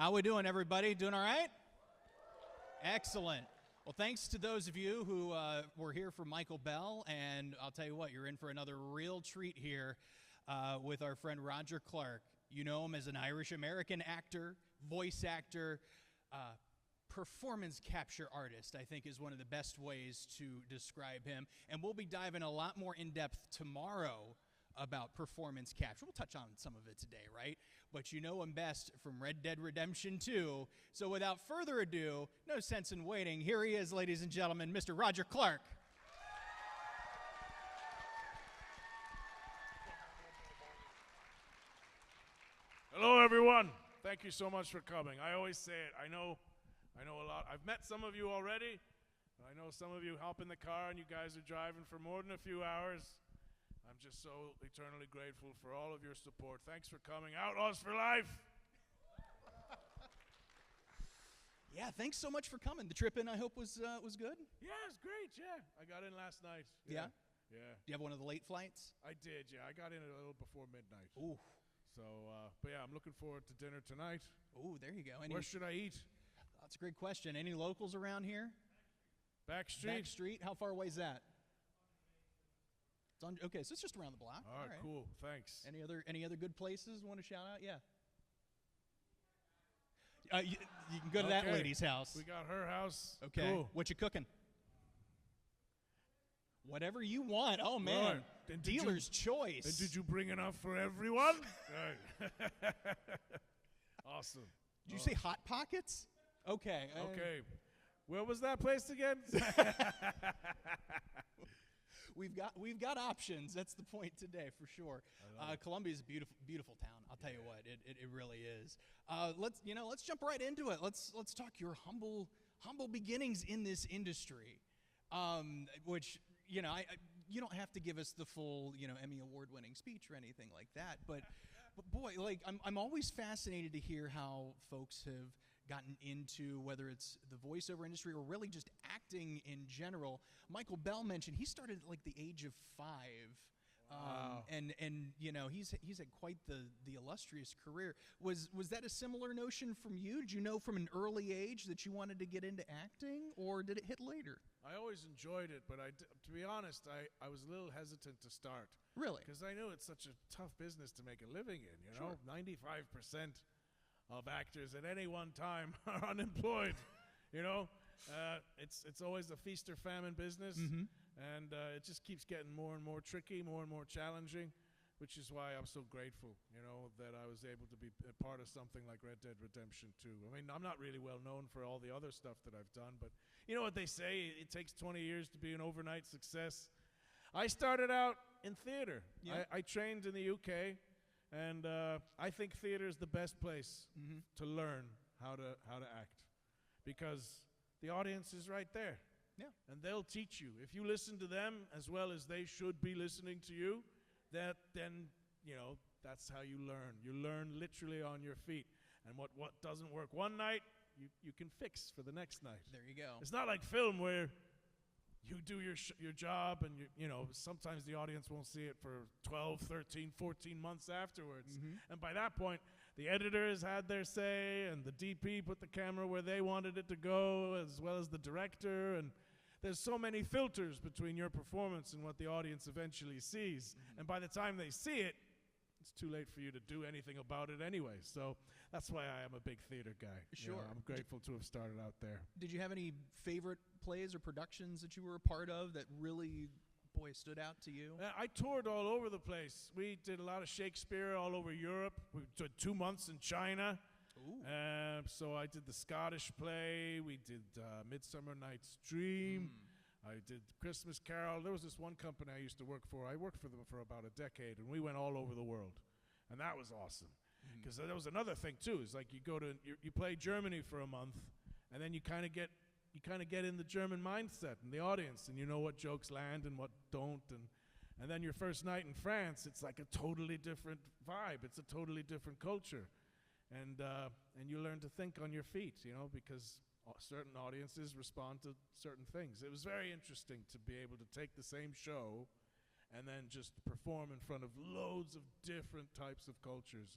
How we doing, everybody? Doing all right? Excellent. Well, thanks to those of you who were here for Michael Bell, and I'll tell you what, you're in for another real treat here with our friend Roger Clark. You know him as an Irish-American actor, voice actor, performance capture artist, I think is one of the best ways to describe him. And we'll be diving a lot more in depth tomorrow about performance capture. We'll touch on some of it today, right? But you know him best from Red Dead Redemption 2. So without further ado, no sense in waiting. Here he is, ladies and gentlemen, Mr. Roger Clark. Hello, everyone. Thank you so much for coming. I always say it. I know a lot. I've met some of you already. I know some of you hop in the car and you guys are driving for more than a few hours. I'm just so eternally grateful for all of your support. Thanks for coming. Outlaws for life. Yeah, thanks so much for coming. The trip in, I hope, was good? Yeah, it's great, yeah. I got in last night. Yeah? Yeah. Do you have one of the late flights? I did, yeah. I got in a little before midnight. Ooh. So, but yeah, I'm looking forward to dinner tonight. Ooh, there you go. Where should I eat? That's a great question. Any locals around here? Back Street. Back Street. How far away is that? It's on, okay, so it's just around the block. All right, cool. Thanks. Any other good places want to shout out? Yeah. You can go to that lady's house. We got her house. Okay. Cool. What you cooking? Whatever you want. Oh man. Right. Dealer's choice. And did you bring enough for everyone? Awesome. Did you say Hot Pockets? Okay. Okay. Where was that place again? We've got options. That's the point today for sure. Columbia is a beautiful town. I'll tell you what, it really is. Let's jump right into it. Let's talk your humble beginnings in this industry, which you don't have to give us the full Emmy award-winning speech or anything like that. But boy, like I'm always fascinated to hear how folks have gotten into, whether it's the voiceover industry or really just acting in general. Michael Bell mentioned he started at like the age of 5. Wow. And he's had quite the illustrious career. Was that a similar notion from you? Did you know from an early age that you wanted to get into acting, or did it hit later? I always enjoyed it, but to be honest, I was a little hesitant to start. Really? Because I knew it's such a tough business to make a living in. Sure. 95% of actors at any one time are unemployed. It's always a feast or famine business, and it just keeps getting more and more tricky, more and more challenging, which is why I'm so grateful, that I was able to be a part of something like Red Dead Redemption 2. I mean, I'm not really well known for all the other stuff that I've done, but you know what they say, it takes 20 years to be an overnight success. I started out in theater. Yeah. I trained in the UK. And I think theater is the best place to learn how to act, because the audience is right there. Yeah. And they'll teach you. If you listen to them as well as they should be listening to you, then that's how you learn. You learn literally on your feet. And what doesn't work one night, you can fix for the next night. There you go. It's not like film where you do your job, and sometimes the audience won't see it for 12, 13, 14 months afterwards. And by that point, the editors had their say, and the DP put the camera where they wanted it to go, as well as the director. And there's so many filters between your performance and what the audience eventually sees. And by the time they see it, it's too late for you to do anything about it anyway. So that's why I am a big theater guy. Sure. I'm grateful to have started out there. Did you have any favorite plays or productions that you were a part of that really, stood out to you? I toured all over the place. We did a lot of Shakespeare all over Europe. We did 2 months in China. So I did the Scottish play. We did Midsummer Night's Dream. I did Christmas Carol. There was this one company I used to work for. I worked for them for about a decade, and we went all over the world. And that was awesome. Because there was another thing, too. It's like you play Germany for a month, and then you kind of get in the German mindset and the audience, and you know what jokes land and what don't. And then your first night in France, it's like a totally different vibe. It's a totally different culture. And you learn to think on your feet, because certain audiences respond to certain things. It was very interesting to be able to take the same show and then just perform in front of loads of different types of cultures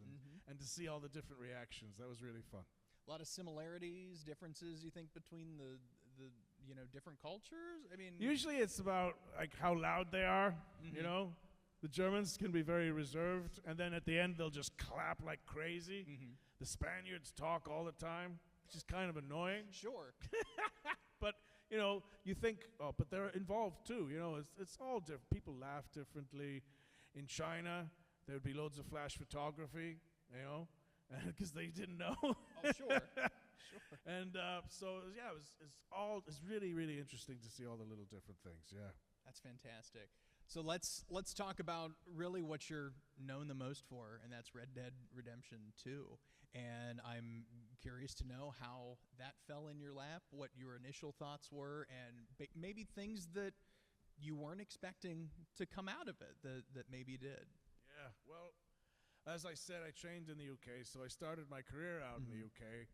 and to see all the different reactions. That was really fun. A lot of similarities, differences, you think, between the different cultures? I mean, Usually it's about like how loud they are, you know? The Germans can be very reserved, and then at the end they'll just clap like crazy. The Spaniards talk all the time, which is kind of annoying. Sure. But, you know, you think, oh, but they're involved too, you know? It's all different. People laugh differently. In China, there would be loads of flash photography, you know? Because they didn't know. Oh, sure. Sure. And so, yeah, it's really, really interesting to see all the little different things, yeah. That's fantastic. So let's talk about really what you're known the most for, and that's Red Dead Redemption 2. And I'm curious to know how that fell in your lap, what your initial thoughts were, and maybe things that you weren't expecting to come out of it that maybe did. Yeah, well, as I said, I trained in the UK, so I started my career out in the UK.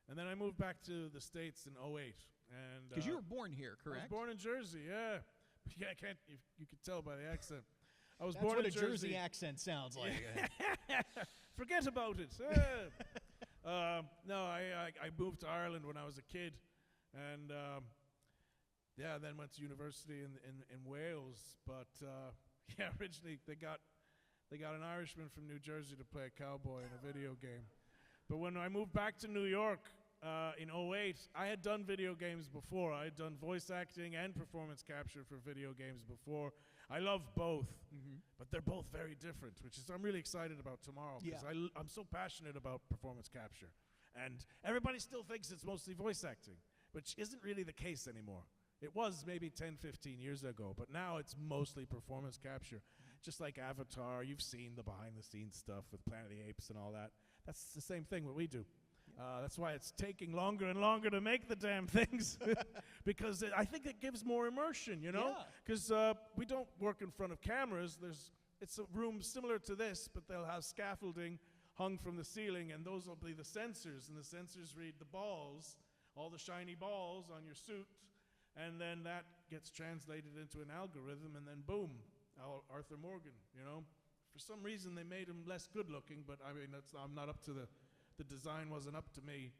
And then I moved back to the States in 2008. Because you were born here, correct? I was born in Jersey, yeah. Yeah, you could tell by the accent. I was That's born what in a Jersey. Jersey accent sounds like. Forget about it. No, I moved to Ireland when I was a kid, and then went to university in Wales. But yeah, originally they got an Irishman from New Jersey to play a cowboy in a video game. But when I moved back to New York in 2008, I had done video games before. I had done voice acting and performance capture for video games before. I love both, but they're both very different, which is I'm really excited about tomorrow because I'm so passionate about performance capture. And everybody still thinks it's mostly voice acting, which isn't really the case anymore. It was maybe 10, 15 years ago, but now it's mostly performance capture. Just like Avatar, you've seen the behind-the-scenes stuff with Planet of the Apes and all that. That's the same thing what we do. That's why it's taking longer and longer to make the damn things, because I think it gives more immersion, you know? Because we don't work in front of cameras. It's a room similar to this, but they'll have scaffolding hung from the ceiling, and those will be the sensors, and the sensors read the balls, all the shiny balls on your suit, and then that gets translated into an algorithm, and then boom, Arthur Morgan, you know? For some reason, they made him less good-looking, but I mean, I'm not up to the design wasn't up to me.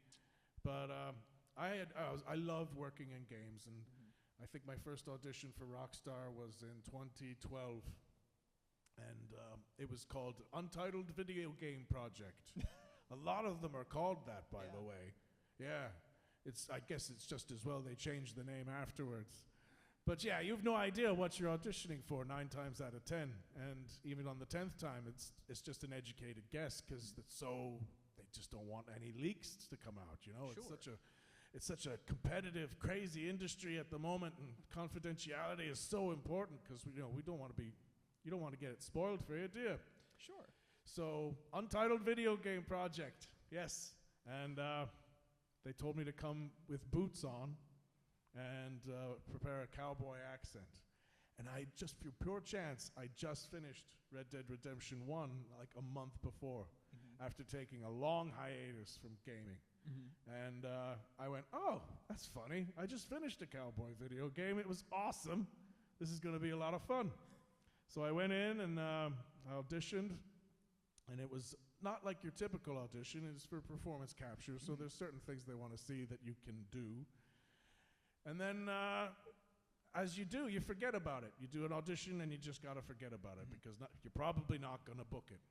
But I love working in games, and I think my first audition for Rockstar was in 2012, and it was called Untitled Video Game Project. A lot of them are called that, by the way. Yeah, I guess it's just as well they changed the name afterwards. But yeah, you have no idea what you're auditioning for 9 times out of 10, and even on the 10th time, it's just an educated guess because they just don't want any leaks to come out. You know, it's such a competitive, crazy industry at the moment, and confidentiality is so important because you don't want to get it spoiled for you, do you? Sure. So, Untitled Video Game Project, yes, and they told me to come with boots on and prepare a cowboy accent. And for pure chance, I just finished Red Dead Redemption 1 like a month before, after taking a long hiatus from gaming. And I went, oh, that's funny. I just finished a cowboy video game. It was awesome. This is going to be a lot of fun. So I went in and I auditioned, and it was not like your typical audition. It's for performance capture, so there's certain things they want to see that you can do. And then, as you do, you forget about it. You do an audition, and you just got to forget about it because you're probably not going to book it.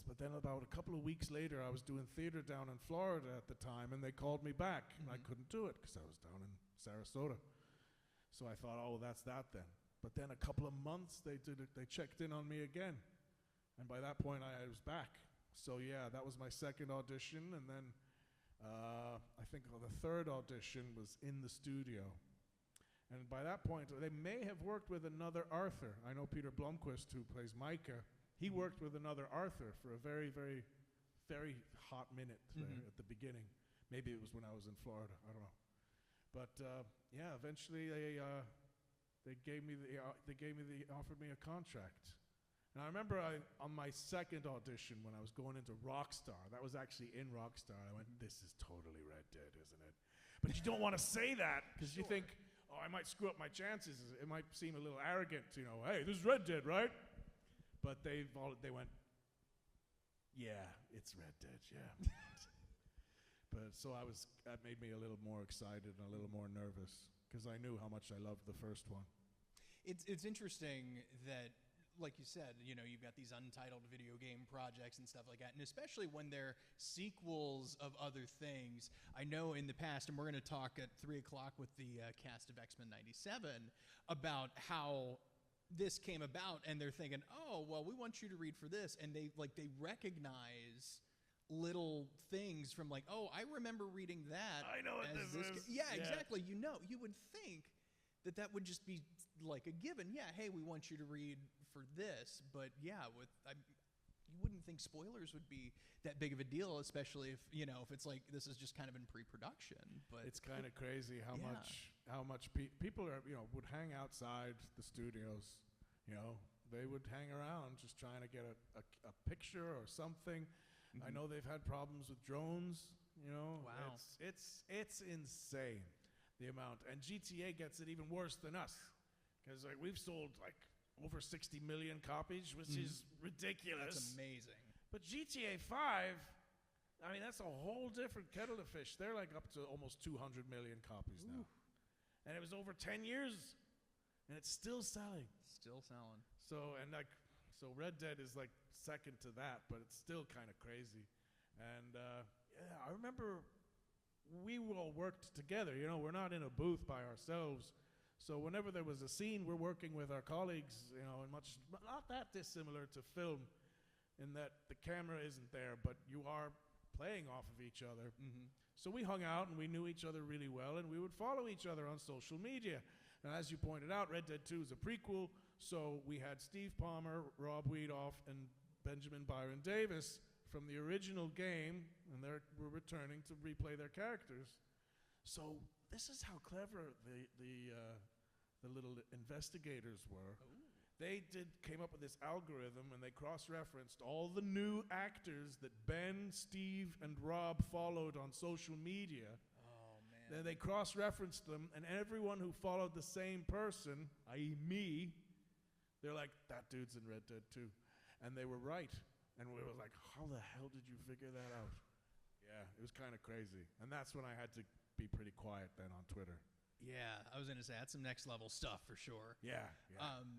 But then about a couple of weeks later, I was doing theater down in Florida at the time, and they called me back, and I couldn't do it because I was down in Sarasota. So I thought, oh, well, that's that then. But then a couple of months, they checked in on me again. And by that point, I was back. So yeah, that was my second audition, and then I think the third audition was in the studio. And by that point, they may have worked with another Arthur. I know Peter Blomquist, who plays Micah. He worked with another Arthur for a very, very, very hot minute there at the beginning. Maybe it was when I was in Florida. I don't know. But yeah, eventually they offered me a contract. And I remember on my second audition when I was going into Rockstar, that was actually in Rockstar, I went, this is totally Red Dead, isn't it? But you don't want to say that because you think, oh, I might screw up my chances. It might seem a little arrogant, you know, hey, this is Red Dead, right? But they went, yeah, it's Red Dead, yeah. But so that made me a little more excited and a little more nervous because I knew how much I loved the first one. It's interesting that, like you said, you know, you've got these untitled video game projects and stuff like that, and especially when they're sequels of other things. I know in the past, and we're going to talk at 3 o'clock with the cast of X-Men '97 about how this came about, and they're thinking, oh, well, we want you to read for this, and they recognize little things from like, oh, I remember reading that. I know what this is. Yeah, exactly. You know, you would think that would just be like a given. Yeah, hey, we want you to read for this, but yeah, you wouldn't think spoilers would be that big of a deal, especially if, you know, if it's like this is just kind of in pre-production. But it's kind of crazy how much people are, you know, would hang outside the studios. You know, they would hang around just trying to get a picture or something. I know they've had problems with drones. You know, wow, it's insane the amount, and GTA gets it even worse than us because like we've sold like over 60 million copies, which is ridiculous. That's amazing. But GTA 5, I mean, that's a whole different kettle of fish. They're like up to almost 200 million copies now, and it was over 10 years, and it's still selling. Still selling. So Red Dead is like second to that, but it's still kind of crazy. And yeah, I remember we all worked together. You know, we're not in a booth by ourselves. So whenever there was a scene, we're working with our colleagues, you know, and not that dissimilar to film in that the camera isn't there, but you are playing off of each other. So we hung out and we knew each other really well, and we would follow each other on social media. Now, as you pointed out, Red Dead 2 is a prequel, so we had Steve Palmer, Rob Wiedoff, and Benjamin Byron Davis from the original game, and they were returning to replay their characters. So this is how clever the little investigators were. They came up with this algorithm, and they cross-referenced all the new actors that Ben, Steve, and Rob followed on social media. Then they cross-referenced them, and everyone who followed the same person, i.e. me, they're like, that dude's in Red Dead 2. And they were right. And we were like, how the hell did you figure that out? Yeah, it was kind of crazy. And that's when I had to be pretty quiet then on Twitter. Yeah, I was going to say, that's some next-level stuff for sure. Yeah.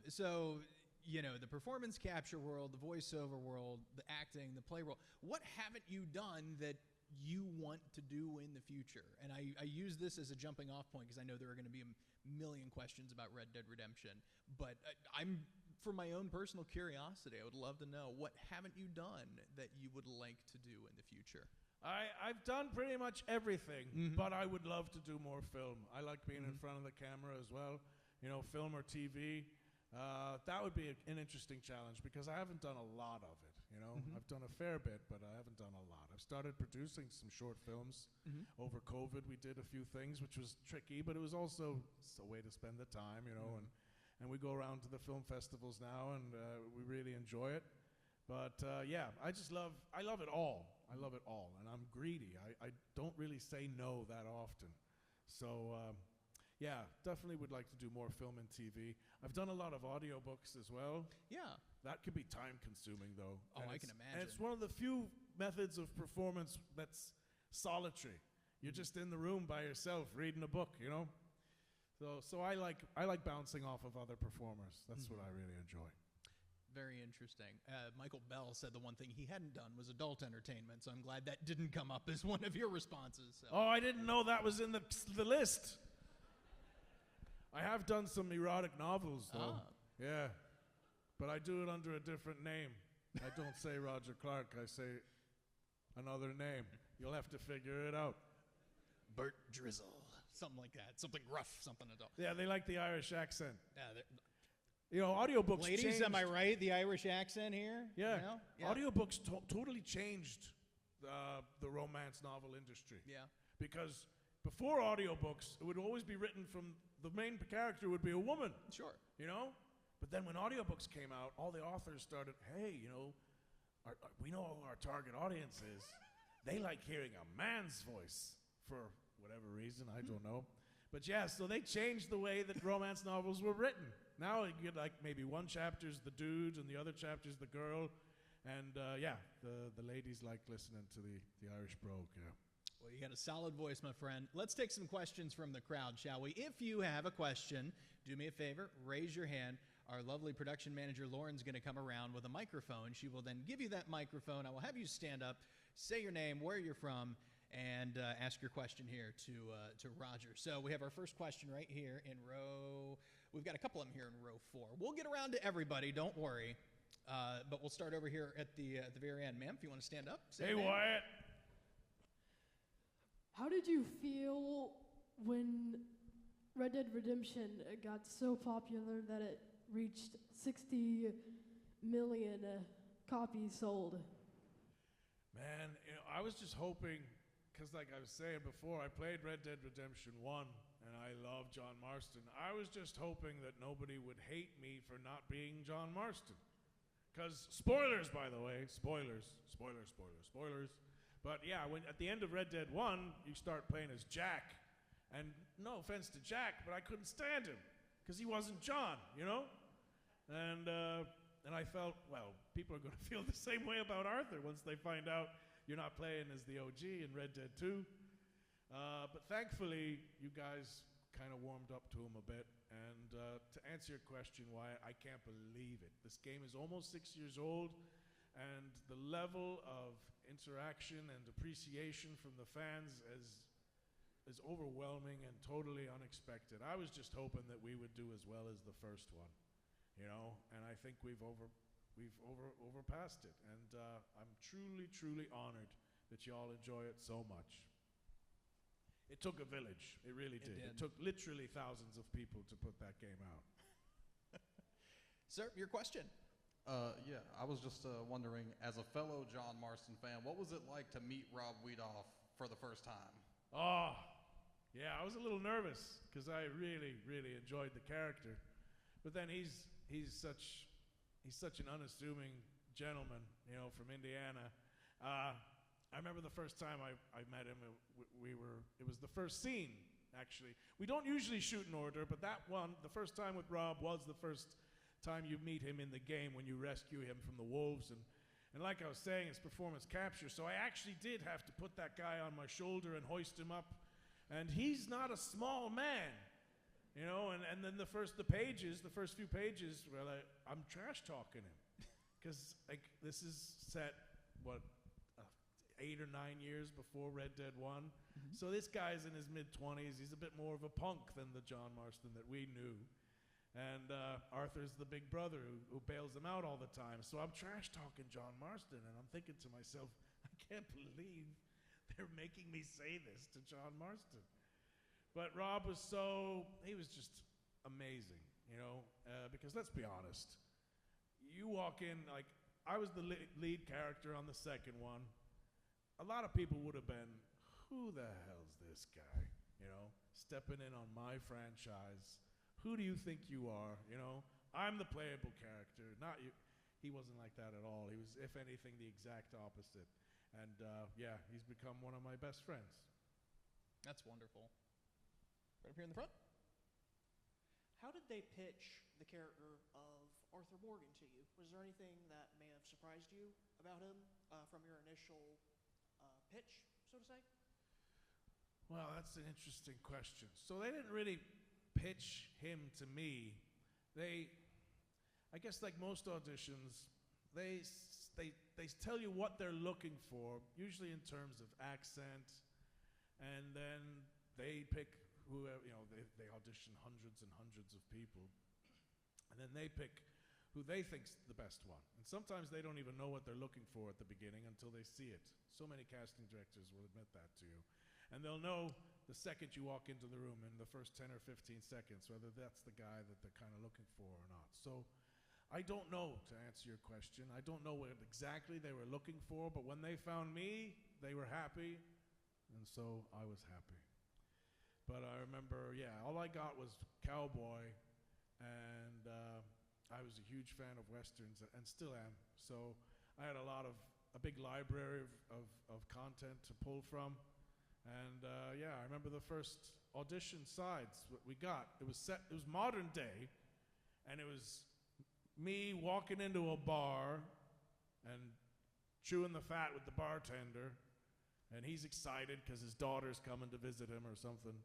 So, you know, the performance capture world, the voiceover world, the acting, the play world, what haven't you done that you want to do in the future? And I use this as a jumping off point because I know there are going to be a million questions about Red Dead Redemption, but I'm, for my own personal curiosity, I would love to know, what haven't you done that you would like to do in the future? I've done pretty much everything, but I would love to do more film. I like being in front of the camera as well, you know, film or TV. That would be an interesting challenge because I haven't done a lot of it, you know. I've done a fair bit, but I haven't done a lot. I've started producing some short films. Over COVID, we did a few things, which was tricky, but it was also a way to spend the time, you know, and we go around to the film festivals now, and we really enjoy it. But yeah, I love it all. I love it all, and I'm greedy. I don't really say no that often. So yeah, definitely would like to do more film and TV. I've done a lot of audiobooks as well. Yeah. That could be time consuming though. Oh, I can imagine. And it's one of the few methods of performance that's solitary. You're just in the room by yourself reading a book, you know? So I like bouncing off of other performers. That's what I really enjoy. Very interesting. Michael Bell said the one thing he hadn't done was adult entertainment, so I'm glad that didn't come up as one of your responses. So. Oh, I didn't know that was in the list. I have done some erotic novels, though. Yeah. But I do it under a different name. I don't say Roger Clark. I say another name. You'll have to figure it out. Bert Drizzle. Something like that. Something rough, something adult. Yeah, they like the Irish accent. Yeah, you know, audiobooks ladies, changed. am I right? The Irish accent here? Yeah. You know? Yeah. Audiobooks totally changed the romance novel industry. Yeah. Because before audiobooks, it would always be written from the main character would be a woman. Sure. You know? But then when audiobooks came out, all the authors started, hey, you know, we know who our target audience is. They like hearing a man's voice for whatever reason, I don't know. But yeah, so they changed the way that romance novels were written. Now you get like maybe one chapter's the dude and the other chapter's the girl. And yeah, the ladies like listening to the Irish brogue, yeah. Well, you got a solid voice, my friend. Let's take some questions from the crowd, shall we? If you have a question, do me a favor, raise your hand. Our lovely production manager, Lauren's going to come around with a microphone. She will then give you that microphone. I will have you stand up, say your name, where you're from, and ask your question here to Roger. So we have our first question right here in row. We've got a couple of them here in row 4. We'll get around to everybody, don't worry. But we'll start over here at the very end. Ma'am, if you want to stand up. Hey, Wyatt. How did you feel when Red Dead Redemption got so popular that it reached 60 million copies sold? Man, I was just hoping, because like I was saying before, I played Red Dead Redemption 1, and I love John Marston. I was just hoping that nobody would hate me for not being John Marston. Because, spoilers, by the way, spoilers. But yeah, when at the end of Red Dead 1, you start playing as Jack. And no offense to Jack, but I couldn't stand him because he wasn't John, you know? And I felt, well, people are going to feel the same way about Arthur once they find out you're not playing as the OG in Red Dead 2. But thankfully, you guys kind of warmed up to him a bit. And to answer your question, why I can't believe it. This game is almost 6 years old, and the level of interaction and appreciation from the fans is overwhelming and totally unexpected. I was just hoping that we would do as well as the first one, you know, and I think we've overpassed it, and I'm truly honored that you all enjoy it so much. It took a village. It really did. It took literally thousands of people to put that game out. Sir, your question. Yeah, I was just wondering, as a fellow John Marston fan, what was it like to meet Rob Wiedoff for the first time? Oh, yeah, I was a little nervous because I really enjoyed the character. But then he's such an unassuming gentleman, you know, from Indiana. I remember the first time I met him, it was the first scene, actually. We don't usually shoot in order, but that one, the first time with Rob, was the first time you meet him in the game when you rescue him from the wolves. And like I was saying, it's performance capture, so I actually did have to put that guy on my shoulder and hoist him up. And he's not a small man, you know, and then the first few pages, well, I'm trash talking him. Because like, this is set, 8 or 9 years before Red Dead 1. Mm-hmm. So this guy's in his mid-20s. He's a bit more of a punk than the John Marston that we knew. And Arthur's the big brother who bails him out all the time. So I'm trash-talking John Marston, and I'm thinking to myself, I can't believe they're making me say this to John Marston. But Rob was just amazing, you know, because let's be honest. You walk in, like, I was the lead character on the second one. A lot of people would have been, who the hell's this guy, you know, stepping in on my franchise? Who do you think you are, you know? I'm the playable character, not you. He wasn't like that at all. He was, if anything, the exact opposite. And yeah, he's become one of my best friends. That's wonderful. Right up here in the front. How did they pitch the character of Arthur Morgan to you? Was there anything that may have surprised you about him from your initial pitch, so to say? Well, that's an interesting question. So they didn't really pitch him to me. I guess like most auditions, they tell you what they're looking for, usually in terms of accent, and then they pick whoever, you know, they audition hundreds and hundreds of people, and then they pick who they think's the best one. And sometimes they don't even know what they're looking for at the beginning until they see it. So many casting directors will admit that to you. And they'll know the second you walk into the room, in the first 10 or 15 seconds, whether that's the guy that they're kind of looking for or not. So I don't know, to answer your question. I don't know what exactly they were looking for, but when they found me, they were happy, and so I was happy. But I remember, yeah, all I got was cowboy, and I was a huge fan of Westerns, and still am. So I had a big library of content to pull from. And yeah, I remember the first audition sides we got. It was modern day, and it was me walking into a bar and chewing the fat with the bartender, And he's excited because his daughter's coming to visit him or something.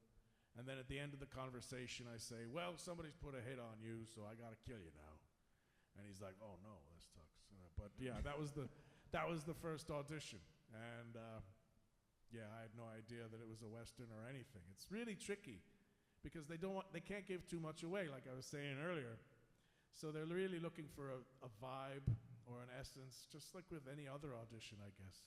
And then at the end of the conversation, I say, well, somebody's put a hit on you, so I got to kill you now. And he's like, oh, no, this sucks. But yeah, that was the first audition. And yeah, I had no idea that it was a Western or anything. It's really tricky because they can't give too much away, like I was saying earlier. So they're really looking for a vibe or an essence, just like with any other audition, I guess.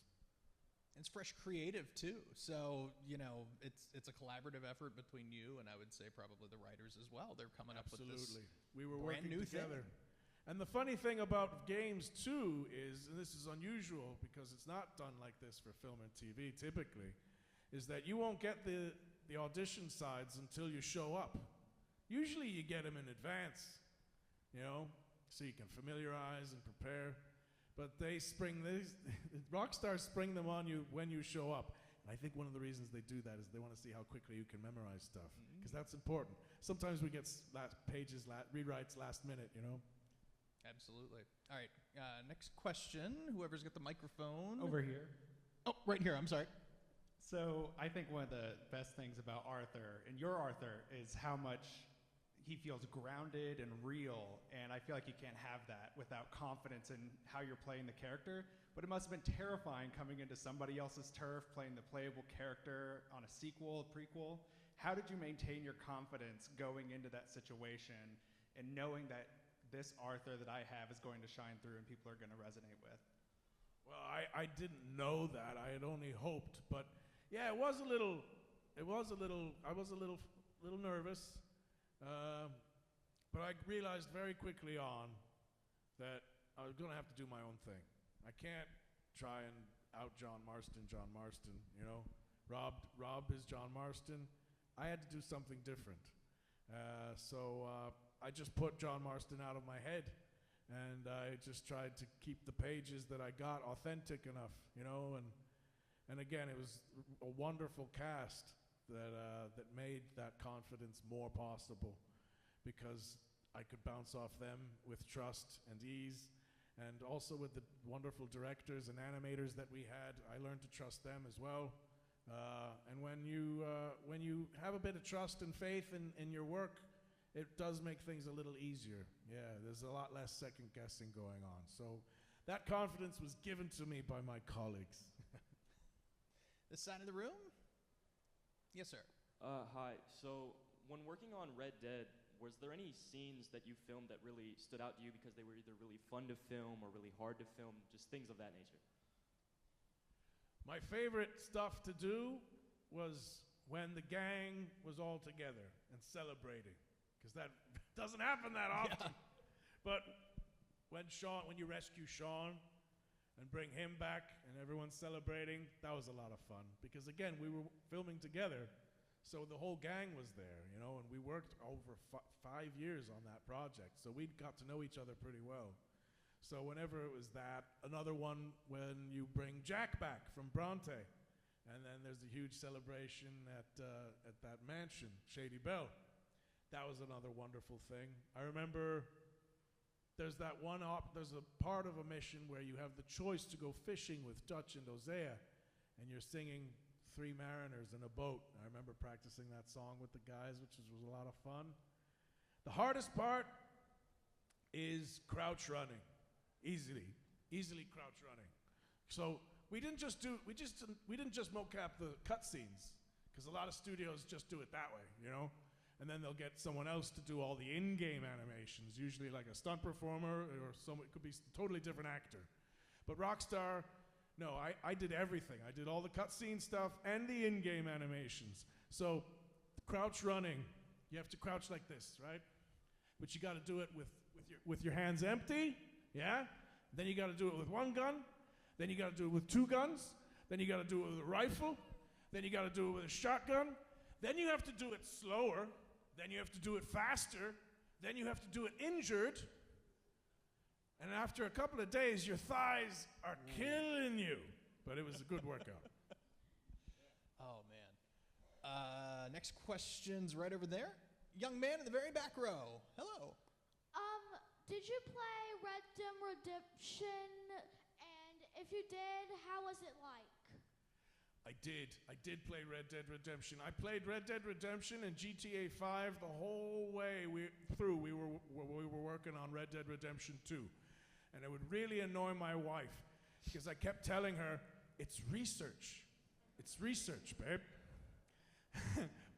It's fresh creative too. So, you know, it's a collaborative effort between you and I would say probably the writers as well. They're coming up with this We were brand working new together. thing. And the funny thing about games too is, and this is unusual because it's not done like this for film and TV typically, is that you won't get the audition sides until you show up. Usually you get them in advance, you know, so you can familiarize and prepare. But Rockstar spring them on you when you show up. And I think one of the reasons they do that is they want to see how quickly you can memorize stuff, because that's important. Sometimes we get rewrites last minute, you know. Absolutely. All right, next question. Whoever's got the microphone. Over here. Oh, right here, I'm sorry. So I think one of the best things about Arthur, and your Arthur, is how much he feels grounded and real, and I feel like you can't have that without confidence in how you're playing the character. But it must have been terrifying coming into somebody else's turf, playing the playable character on a sequel, a prequel. How did you maintain your confidence going into that situation and knowing that this Arthur that I have is going to shine through and people are going to resonate with? Well, I didn't know that. I had only hoped, but yeah, I was a little nervous. But I realized very quickly on that I was going to have to do my own thing. I can't try and out John Marston, you know. Rob is John Marston. I had to do something different. So I just put John Marston out of my head, and I just tried to keep the pages that I got authentic enough, you know. And again, it was a wonderful cast that made that confidence more possible, because I could bounce off them with trust and ease, and also with the wonderful directors and animators that we had. I learned to trust them as well. And when you have a bit of trust and faith in your work, it does make things a little easier. Yeah, there's a lot less second guessing going on. So that confidence was given to me by my colleagues. This side of the room? Yes, sir. Hi. So when working on Red Dead, was there any scenes that you filmed that really stood out to you because they were either really fun to film or really hard to film, just things of that nature? My favorite stuff to do was when the gang was all together and celebrating, because that doesn't happen that often. Yeah. But when you rescue Sean and bring him back and everyone's celebrating, that was a lot of fun. Because again, we were filming together, so the whole gang was there, you know, and we worked over 5 years on that project. So we got to know each other pretty well. So whenever it was that, another one when you bring Jack back from Bronte, and then there's a huge celebration at that mansion, Shady Belle. That was another wonderful thing. I remember there's a part of a mission where you have the choice to go fishing with Dutch and Hosea, and you're singing Three Mariners in a Boat. I remember practicing that song with the guys, which was a lot of fun. The hardest part is crouch running. Easily crouch running. So we didn't just mocap the cutscenes, because a lot of studios just do it that way, you know? And then they'll get someone else to do all the in-game animations, usually like a stunt performer, or it could be a totally different actor. But Rockstar, no, I did everything. I did all the cutscene stuff and the in-game animations. So crouch running, you have to crouch like this, right? But you got to do it with your hands empty, yeah? Then you got to do it with one gun. Then you got to do it with two guns. Then you got to do it with a rifle. Then you got to do it with a shotgun. Then you have to do it slower. Then you have to do it faster. Then you have to do it injured. And after a couple of days, your thighs are killing you. But it was a good workout. Oh, man. Next question's right over there. Young man in the very back row. Hello. Did you play Red Dead Redemption? And if you did, how was it like? I I did play Red Dead Redemption. I played Red Dead Redemption and GTA 5 the whole way we were working on Red Dead Redemption 2. And it would really annoy my wife because I kept telling her, it's research. It's research, babe.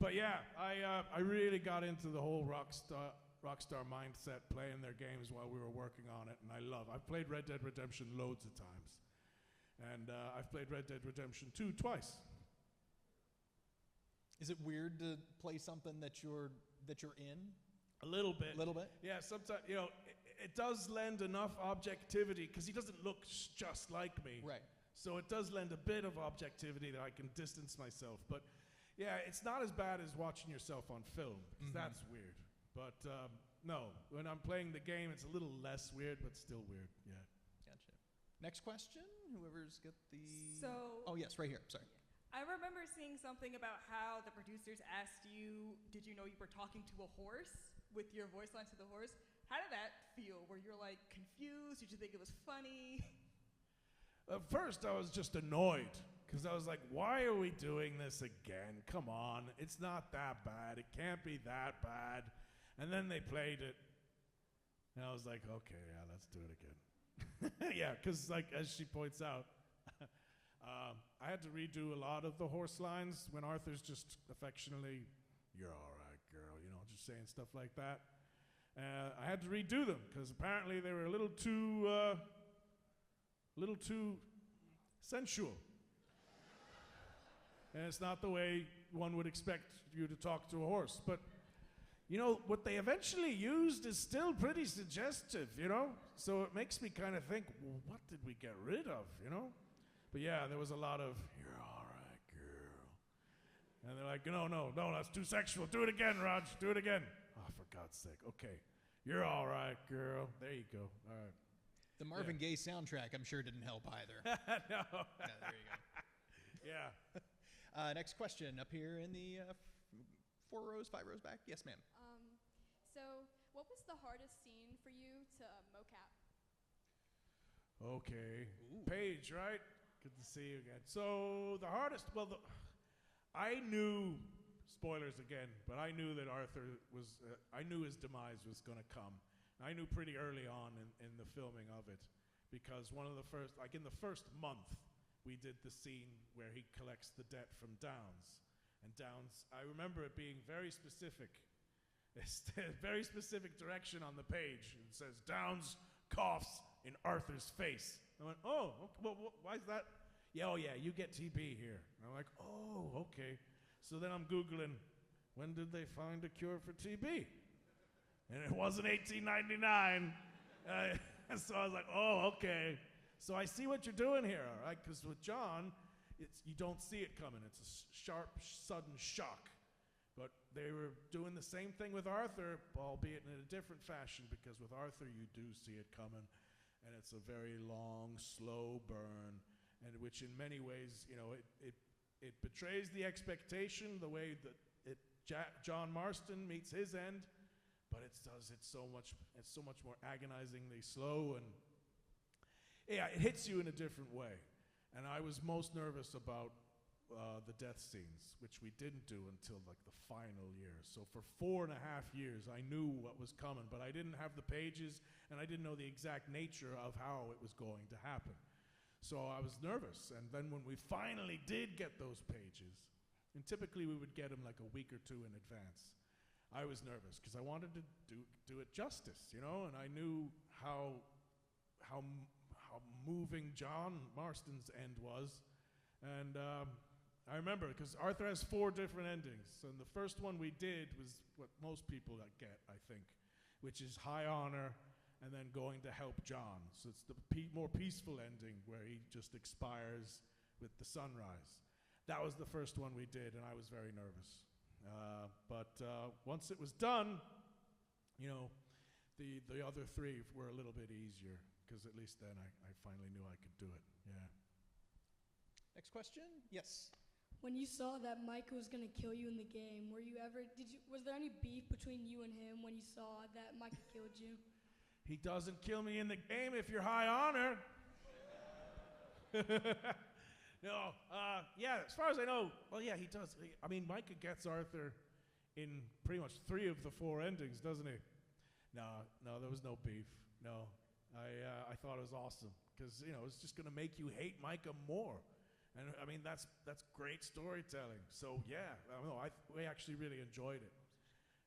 But yeah, I really got into the whole Rockstar mindset, playing their games while we were working on it, and I've played Red Dead Redemption loads of times. And I've played Red Dead Redemption 2 twice. Is it weird to play something that you're in? A little bit. A little bit? Yeah, sometimes, it does lend enough objectivity, because he doesn't look just like me. Right. So it does lend a bit of objectivity that I can distance myself. But yeah, it's not as bad as watching yourself on film, because that's weird. But no, when I'm playing the game, it's a little less weird, but still weird, yeah. Gotcha. Next question, whoever's got the... So... Oh, yes, right here, sorry. I remember seeing something about how the producers asked you, did you know you were talking to a horse with your voice lines to the horse? How did that feel? Were you like confused? Did you think it was funny? At first, I was just annoyed because I was like, why are we doing this again? Come on, it's not that bad. It can't be that bad. And then they played it, and I was like, okay, yeah, let's do it again. Yeah, because like as she points out, I had to redo a lot of the horse lines when Arthur's just affectionately, you're all right, girl, just saying stuff like that. I had to redo them because apparently they were a little too sensual. And it's not the way one would expect you to talk to a horse. But, what they eventually used is still pretty suggestive, So it makes me kind of think, well, what did we get rid of, But yeah, there was a lot of, you're all right, girl. And they're like, no, that's too sexual. Do it again, Raj, do it again. Oh, for God's sake. Okay. You're all right, girl. There you go. All right. The Marvin Gaye soundtrack, I'm sure, didn't help either. No. Yeah, there you go. Yeah. Next question up here in the 5 rows back. Yes, ma'am. So what was the hardest scene for you to mocap? Okay. Ooh. Paige, right? Good to see you again. So the hardest, I knew, spoilers again, but I knew that Arthur was, I knew his demise was going to come. I knew pretty early on in the filming of it, because one of the first, like in the first month, we did the scene where he collects the debt from Downs. And Downs, I remember it being very specific. It's a very specific direction on the page. It says, Downs coughs in Arthur's face. I went, oh, well, why is that? Yeah, oh yeah, you get TB here. And I'm like, oh, okay. So then I'm Googling, when did they find a cure for TB? And it wasn't 1899. So I was like, oh, okay. So I see what you're doing here, all right? Because with John, you don't see it coming. It's a sharp, sudden shock. But they were doing the same thing with Arthur, albeit in a different fashion, because with Arthur you do see it coming, and it's a very long, slow burn, and which in many ways, it betrays the expectation, the way that John Marston meets his end, but it's so much more agonizingly slow, and yeah, it hits you in a different way. And I was most nervous about the death scenes, which we didn't do until like the final year. So for 4.5 years, I knew what was coming, but I didn't have the pages, and I didn't know the exact nature of how it was going to happen. So I was nervous, and then when we finally did get those pages, and typically we would get them like a week or two in advance, I was nervous because I wanted to do it justice, and I knew how moving John Marston's end was, and I remember, because Arthur has 4 different endings, and the first one we did was what most people get, I think, which is high honor and then going to help John. So it's the more peaceful ending where he just expires with the sunrise. That was the first one we did, and I was very nervous. But once it was done, the other 3 were a little bit easier, because at least then I finally knew I could do it, yeah. Next question? Yes. When you saw that Micah was gonna kill you in the game, was there any beef between you and him when you saw that Micah killed you? He doesn't kill me in the game if you're high honor. Yeah, as far as I know, well, yeah, he does. I mean, Micah gets Arthur in pretty much 3 of the 4 endings, doesn't he? No, there was no beef. No, I thought it was awesome because it's just gonna make you hate Micah more, and I mean that's great storytelling. So yeah, we actually really enjoyed it,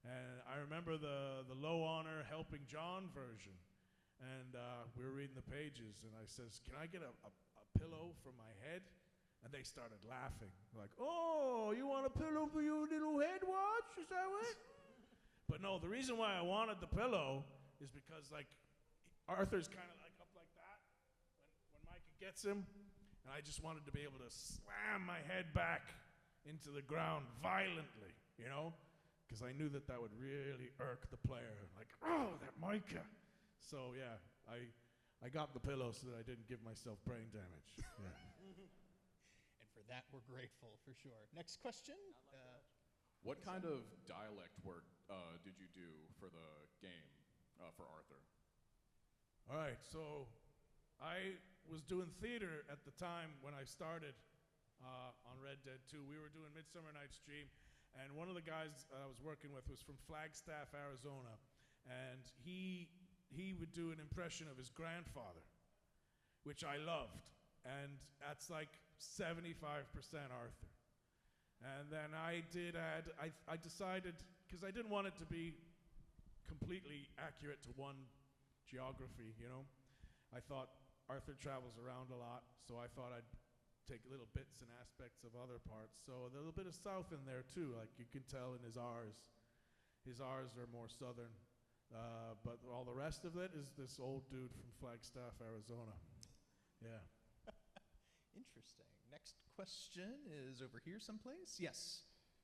and I remember the low honor helping John version, and we were reading the pages, and I says, "Can I get a pillow for my head?" And they started laughing, like, "Oh, you want a pillow for your little head, Watch? Is that what?" But no, the reason why I wanted the pillow is because, like, Arthur's kind of like up like that when Micah gets him, and I just wanted to be able to slam my head back into the ground violently, because I knew that would really irk the player. Like, oh, that Micah. So yeah, I got the pillow so that I didn't give myself brain damage. Yeah. And for that, we're grateful for sure. Next question. What kind of dialect work did you do for the game for Arthur? All right, so I was doing theater at the time when I started on Red Dead 2. We were doing Midsummer Night's Dream, and one of the guys I was working with was from Flagstaff, Arizona, and he would do an impression of his grandfather, which I loved, and that's like 75% Arthur. And then I decided, because I didn't want it to be completely accurate to one geography, I thought Arthur travels around a lot, so I thought I'd take little bits and aspects of other parts. So a little bit of south in there too, like you can tell in his R's. His R's are more southern, but all the rest of it is this old dude from Flagstaff, Arizona. Yeah. Interesting. Next question is over here someplace. Yes,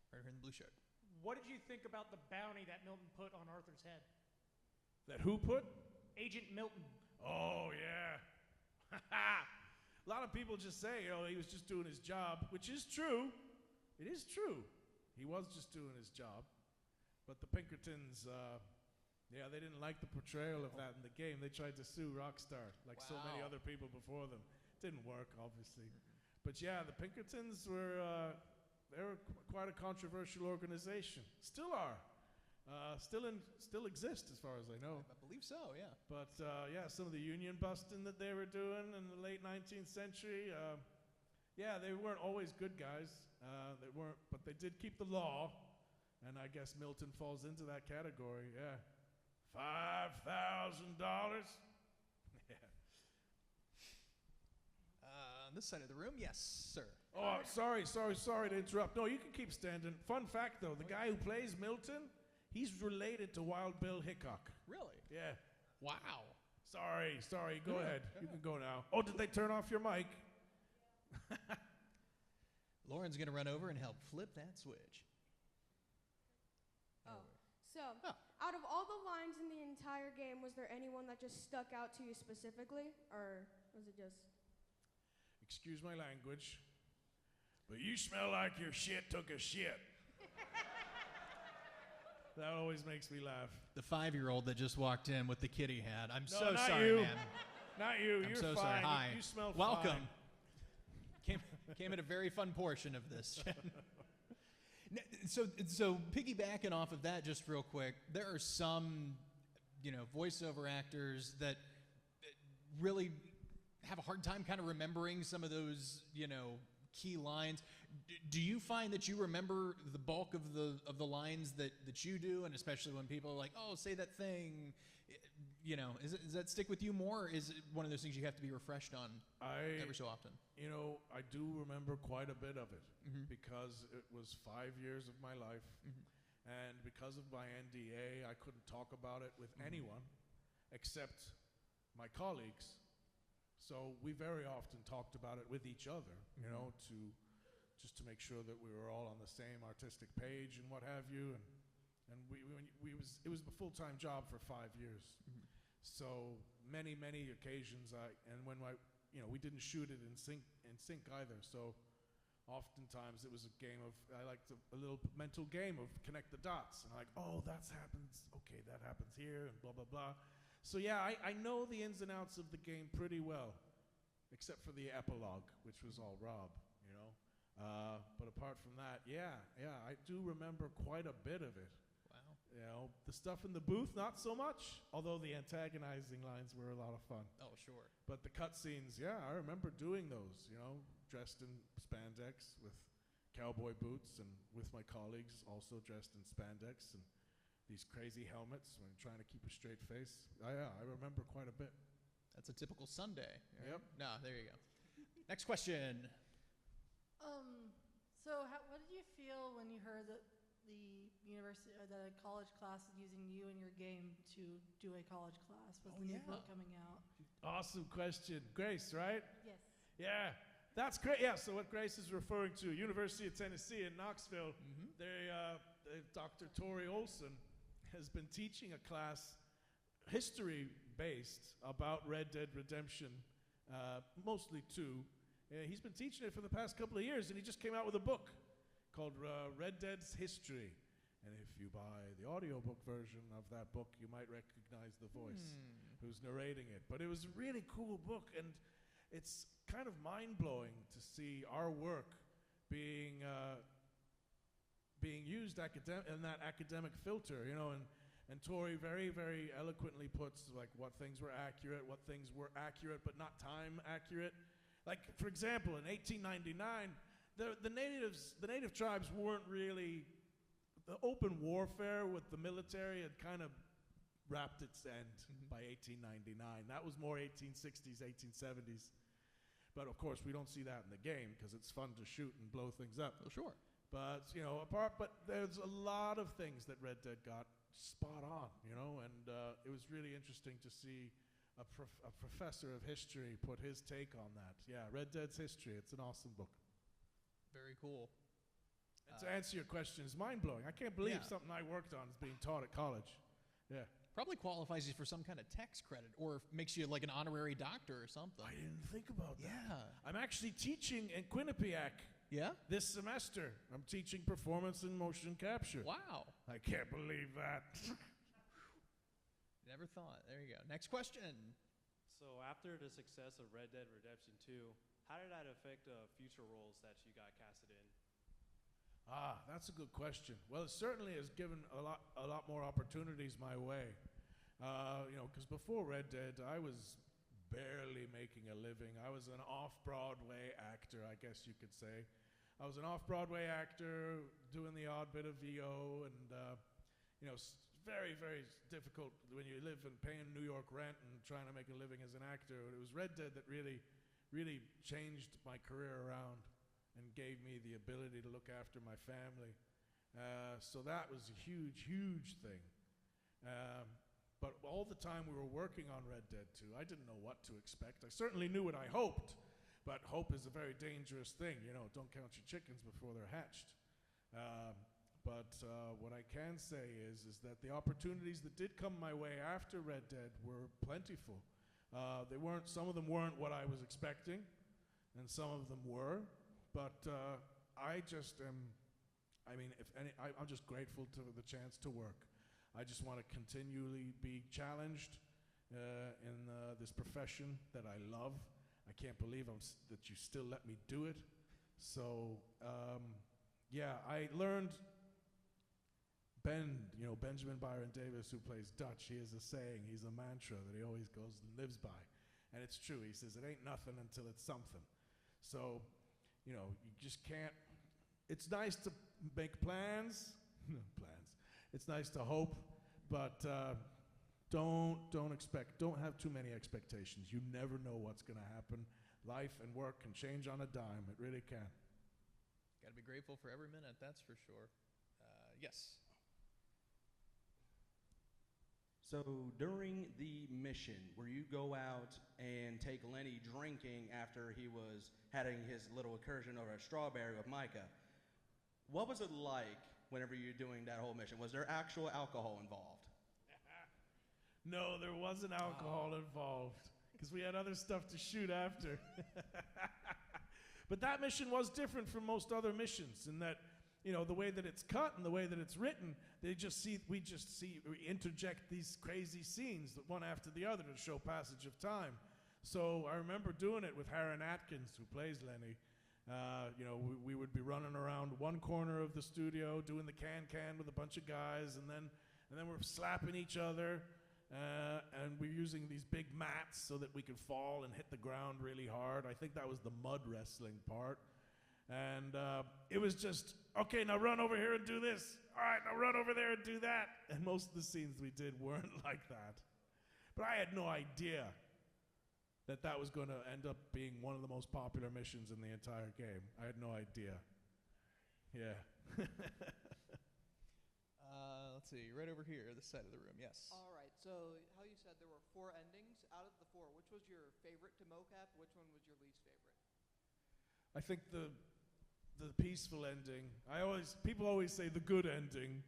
right here in the blue shirt. What did you think about the bounty that Milton put on Arthur's head? That who put? Agent Milton. Oh, yeah. A lot of people just say, he was just doing his job, which is true. It is true. He was just doing his job. But the Pinkertons, they didn't like the portrayal of that in the game. They tried to sue Rockstar, like so many other people before them. Didn't work, obviously. But yeah, the Pinkertons they were quite a controversial organization. Still are. Still exist as far as I know. I believe so, yeah. But yeah, some of the union busting that they were doing in the late 19th century, they weren't always good guys. But they did keep the law, and I guess Milton falls into that category. Yeah, $5,000. Yeah. On this side of the room, yes, sir. Oh, sorry to interrupt. No, you can keep standing. Fun fact, though, the guy who plays Milton, he's related to Wild Bill Hickok. Really? Yeah. Wow. Sorry. Go ahead. You can go now. Oh, did they turn off your mic? Lauren's going to run over and help flip that switch. Out of all the lines in the entire game, was there anyone that just stuck out to you specifically? Or was it just... Excuse my language, but you smell like your shit took a shit. That always makes me laugh. The 5-year-old that just walked in with the kitty hat. I'm No, so not sorry, you. man. Not you. I'm You're so fine. sorry. Hi. You smell Welcome. fine. Came at a very fun portion of this. So piggybacking off of that, just real quick, there are some, voiceover actors that really have a hard time kind of remembering some of those, key lines. Do you find that you remember the bulk of the lines that you do, and especially when people are like, "Oh, say that thing," does that stick with you more, or is it one of those things you have to be refreshed on every so often? I do remember quite a bit of it because it was 5 years of my life, and because of my NDA, I couldn't talk about it with anyone except my colleagues. So we very often talked about it with each other, just to make sure that we were all on the same artistic page and what have you. And it was a full-time job for 5 years. So many occasions, we didn't shoot it in sync either. So oftentimes it was a game of, I liked a little mental game of connect the dots. And that happens, okay, that happens here, and blah, blah, blah. So yeah, I know the ins and outs of the game pretty well. except for the epilogue, which was all Rob, you know. But apart from that, yeah, I do remember quite a bit of it. Wow. You know, the stuff in the booth, not so much, although the antagonizing lines were a lot of fun. Oh, sure. But the cutscenes, yeah, I remember doing those, you know, dressed in spandex with cowboy boots and with my colleagues also dressed in spandex and these crazy helmets when trying to keep a straight face. Yeah, I remember quite a bit. That's a typical Sunday. Right? Yep. No, there you go. Next question. So what did you feel when you heard that the university or the college class is using you and your game to do a college class with the new book coming out? Awesome question. Grace, right? Yes. Yeah, that's great. Yeah, so what Grace is referring to, University of Tennessee in Knoxville, Dr. Tori Olson has been teaching a class, history-based, about Red Dead Redemption, mostly 2. He's been teaching it for the past couple of years, and he just came out with a book called Red Dead's History. And if you buy the audiobook version of that book, you might recognize the voice who's narrating it. But it was a really cool book, and it's kind of mind-blowing to see our work being used in that academic filter, you know, and Tori very, very eloquently puts like what things were accurate but not time accurate. Like, for example, in 1899, the native tribes weren't really, the open warfare with the military had kind of wrapped its end by 1899. That was more 1860s, 1870s. But of course, we don't see that in the game because it's fun to shoot and blow things up. Oh, sure. But, you know, but there's a lot of things that Red Dead got spot on, you know, and it was really interesting to see a professor of history put his take on that. Yeah, Red Dead's History. It's an awesome book. Very cool. And to answer your question, it's mind-blowing. I can't believe something I worked on is being taught at college. Yeah. Probably qualifies you for some kind of tax credit or makes you like an honorary doctor or something. I didn't think about that. Yeah. I'm actually teaching in Quinnipiac. Yeah? This semester. I'm teaching performance and motion capture. Wow. I can't believe that. Never thought. There you go. Next question. So after the success of Red Dead Redemption 2, how did that affect future roles that you got casted in? That's a good question. Well, it certainly has given a lot more opportunities my way. You know, because before Red Dead, I was barely making a living. I was an off-Broadway actor, I guess you could say. I was an off-Broadway actor doing the odd bit of VO, and you know, very, very difficult when you live and paying New York rent and trying to make a living as an actor. It was Red Dead that really, really changed my career around and gave me the ability to look after my family. So that was a huge, huge thing. But all the time we were working on Red Dead 2, I didn't know what to expect. I certainly knew what I hoped, but hope is a very dangerous thing. You know, don't count your chickens before they're hatched. But what I can say is that the opportunities that did come my way after Red Dead were plentiful. Some of them weren't what I was expecting, and some of them were. But I just am, I'm just grateful to the chance to work. I just want to continually be challenged in this profession that I love. I can't believe that you still let me do it. So, yeah, I learned Benjamin Byron Davis, who plays Dutch, he has a saying, he's a mantra that he always goes and lives by. And it's true. He says, it ain't nothing until it's something. So, you know, you just can't, it's nice to make plans. It's nice to hope, but don't have too many expectations. You never know what's going to happen. Life and work can change on a dime. It really can. Got to be grateful for every minute, that's for sure. Yes. So during the mission where you go out and take Lenny drinking after he was having his little incursion over a strawberry with Micah, what was it like whenever you're doing that whole mission? Was there actual alcohol involved? No, there wasn't alcohol involved because we had other stuff to shoot after. But that mission was different from most other missions in that, you know, the way that it's cut and the way that it's written, we interject these crazy scenes one after the other to show passage of time. So I remember doing it with Harron Atkins, who plays Lenny. We would be running around one corner of the studio doing the can with a bunch of guys, and then we're slapping each other, and we're using these big mats so that we could fall and hit the ground really hard. I think that was the mud wrestling part. And it was just, okay, now run over here and do this. All right, now run over there and do that. And most of the scenes we did weren't like that. But I had no idea that was going to end up being one of the most popular missions in the entire game. I had no idea. Yeah. Let's see, right over here, this side of the room, yes. All right, so how you said there were 4 endings. Out of the 4, which was your favorite to mocap? Which one was your least favorite? I think the peaceful ending. People always say the good ending.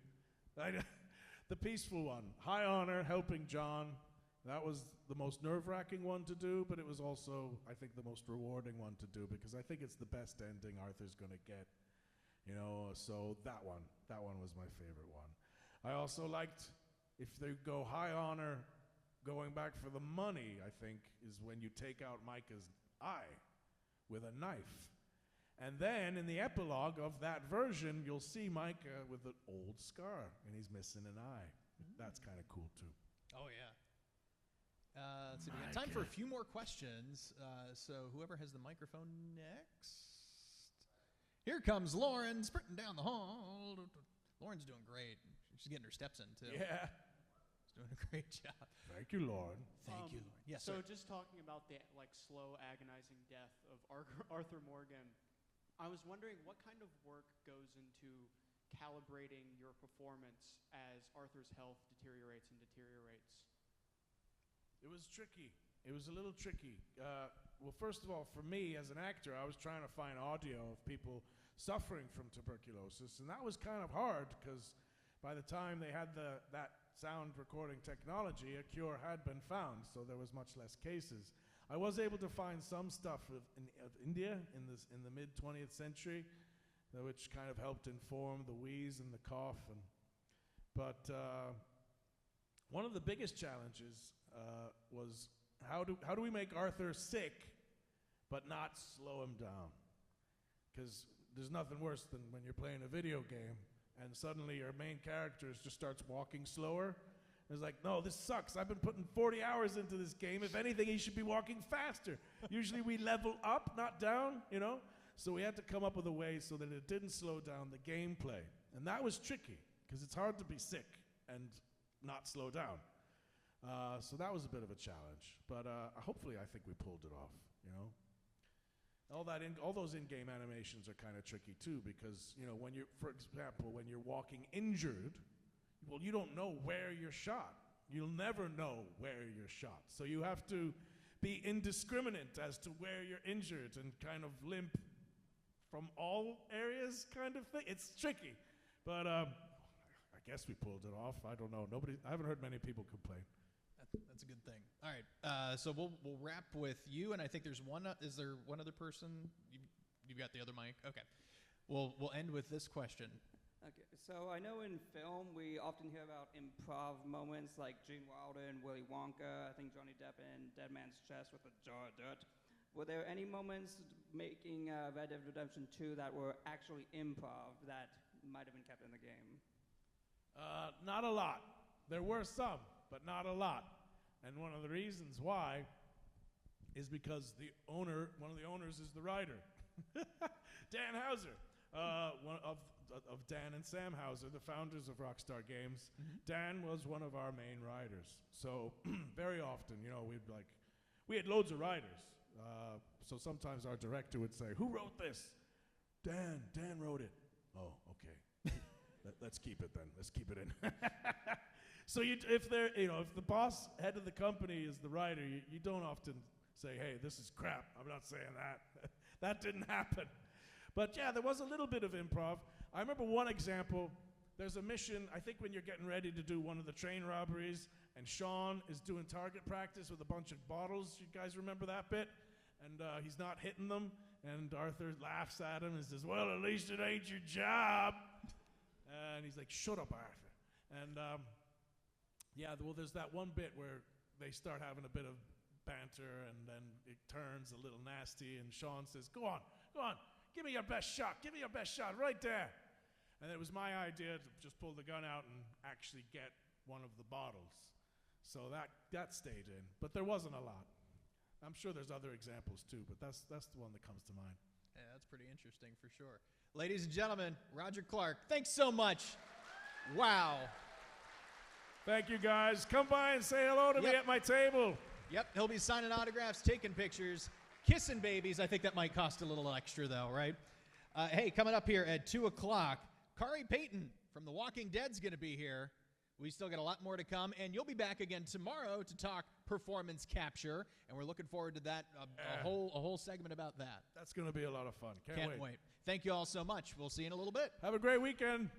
The peaceful one. High Honor, helping John. That was the most nerve-wracking one to do, but it was also, I think, the most rewarding one to do, because I think it's the best ending Arthur's going to get. So that one was my favorite one. I also liked, if they go High Honor, going back for the money, I think, is when you take out Micah's eye with a knife. And then in the epilogue of that version, you'll see Micah with an old scar, and he's missing an eye. That's kind of cool, too. Oh, yeah. Let's see, we got time for a few more questions. So whoever has the microphone next. Here comes Lauren, sprinting down the hall. Lauren's doing great. She's getting her steps in, too. Yeah. She's doing a great job. Thank you, Lauren. Thank you, Lauren. Yes, so sir. just talking about the slow, agonizing death of Arthur Morgan, I was wondering what kind of work goes into calibrating your performance as Arthur's health deteriorates and deteriorates? It was tricky. It was a little tricky. Well, first of all, for me as an actor, I was trying to find audio of people suffering from tuberculosis, and that was kind of hard because by the time they had that sound recording technology, a cure had been found, so there was much less cases. I was able to find some stuff of India in the mid-20th century, which kind of helped inform the wheeze and the cough. But one of the biggest challenges was how do we make Arthur sick but not slow him down? Because there's nothing worse than when you're playing a video game and suddenly your main character just starts walking slower. It's like, no, this sucks. I've been putting 40 hours into this game. If anything, he should be walking faster. Usually we level up, not down, So we had to come up with a way so that it didn't slow down the gameplay. And that was tricky, because it's hard to be sick and not slow down. So that was a bit of a challenge. But hopefully I think we pulled it off, All those in-game animations are kind of tricky too, because, when for example, when you're walking injured, well, you don't know where you're shot. You'll never know where you're shot. So you have to be indiscriminate as to where you're injured and kind of limp from all areas kind of thing. It's tricky. But I guess we pulled it off. I don't know. I haven't heard many people complain. That's a good thing. All right, so we'll wrap with you, and I think there's one. Is there one other person? You've got the other mic. Okay. We'll end with this question. Okay, so I know in film we often hear about improv moments like Gene Wilder and Willy Wonka. I think Johnny Depp in Dead Man's Chest with a jar of dirt. Were there any moments making Red Dead Redemption 2 that were actually improv that might have been kept in the game? Not a lot. There were some, but not a lot. And one of the reasons why is because one of the owners is the writer, Dan Houser, one of Dan and Sam Houser, the founders of Rockstar Games. Dan was one of our main writers. So very often, we had loads of writers. So sometimes our director would say, "Who wrote this?" Dan wrote it. Oh, okay. Let's keep it then. Let's keep it in. So if the boss, head of the company is the writer, you don't often say, "Hey, this is crap." I'm not saying that. That didn't happen. But yeah, there was a little bit of improv. I remember one example. There's a mission, I think when you're getting ready to do one of the train robberies, and Sean is doing target practice with a bunch of bottles. You guys remember that bit? And he's not hitting them, and Arthur laughs at him and says, "Well, at least it ain't your job." And he's like, "Shut up, Arthur." And there's that one bit where they start having a bit of banter, and then it turns a little nasty, and Sean says, go on, give me your best shot right there. And it was my idea to just pull the gun out and actually get one of the bottles. So that stayed in, but there wasn't a lot. I'm sure there's other examples too, but that's the one that comes to mind. Yeah, that's pretty interesting for sure. Ladies and gentlemen, Roger Clark, thanks so much. Wow. Thank you, guys. Come by and say hello to me at my table. Yep, he'll be signing autographs, taking pictures, kissing babies. I think that might cost a little extra, though, right? Hey, coming up here at 2 o'clock, Kari Payton from The Walking Dead's going to be here. We still got a lot more to come, and you'll be back again tomorrow to talk performance capture, and we're looking forward to that, a whole segment about that. That's going to be a lot of fun. Can't wait. Thank you all so much. We'll see you in a little bit. Have a great weekend.